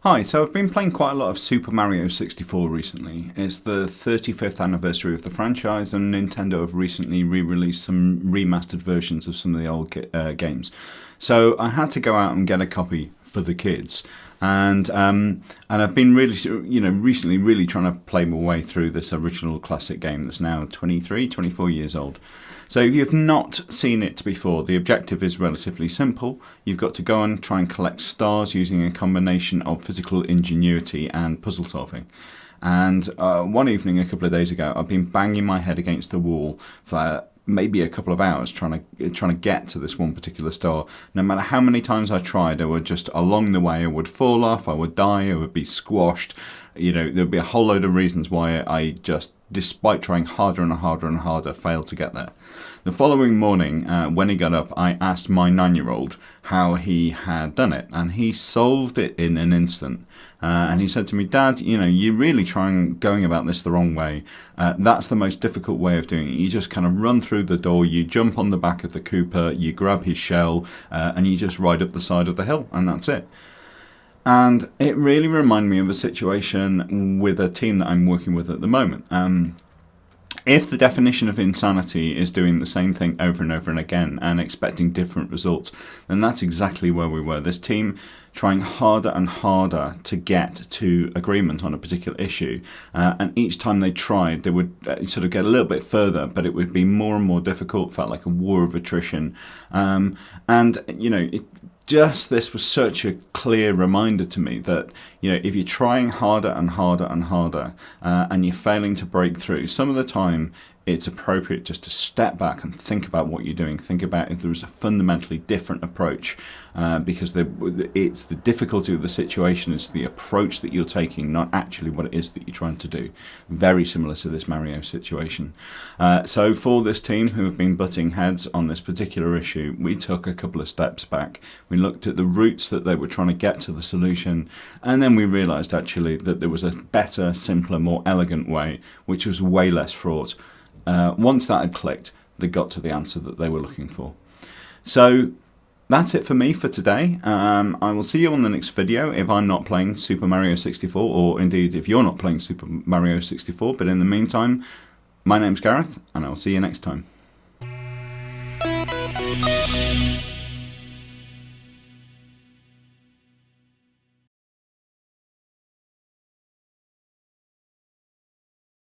Hi, so I've been playing quite a lot of Super Mario 64 recently. It's the 35th anniversary of the franchise, and Nintendo have recently re-released some remastered versions of some of the old games. So I had to go out and get a copy for the kids, and I've been really, recently really trying to play my way through this original classic game that's now 23, 24 years old. So if you've not seen it before, the objective is relatively simple. You've got to go and try and collect stars using a combination of physical ingenuity and puzzle solving. And one evening a couple of days ago, I've been banging my head against the wall for maybe a couple of hours trying to get to this one particular star. No matter how many times I tried, I would just along the way I would fall off, I would die, I would be squashed. There'd be a whole load of reasons why I just, despite trying harder and harder and harder, failed to get there. The following morning, when he got up, I asked my 9-year-old how he had done it, and he solved it in an instant. And he said to me, "Dad, you're really going about this the wrong way. That's the most difficult way of doing it. You just kind of run through the door, you jump on the back of the Koopa, you grab his shell, and you just ride up the side of the hill, and that's it." And it really reminded me of a situation with a team that I'm working with at the moment. If the definition of insanity is doing the same thing over and over and again and expecting different results, then that's exactly where we were. This team trying harder and harder to get to agreement on a particular issue, and each time they tried, they would sort of get a little bit further, but it would be more and more difficult. Felt like a war of attrition, this was such a clear reminder to me that if you're trying harder and harder and harder, and you're failing to break through, some of the time it's appropriate just to step back and think about what you're doing. Think about if there is a fundamentally different approach, because it's the difficulty of the situation, it's the approach that you're taking, not actually what it is that you're trying to do. Very similar to this Mario situation. So for this team who have been butting heads on this particular issue, we took a couple of steps back. We looked at the routes that they were trying to get to the solution, and then we realised actually that there was a better, simpler, more elegant way, which was way less fraught. Once that had clicked, they got to the answer that they were looking for. So that's it for me for today. I will see you on the next video if I'm not playing Super Mario 64, or indeed if you're not playing Super Mario 64. But in the meantime, my name's Gareth, and I'll see you next time.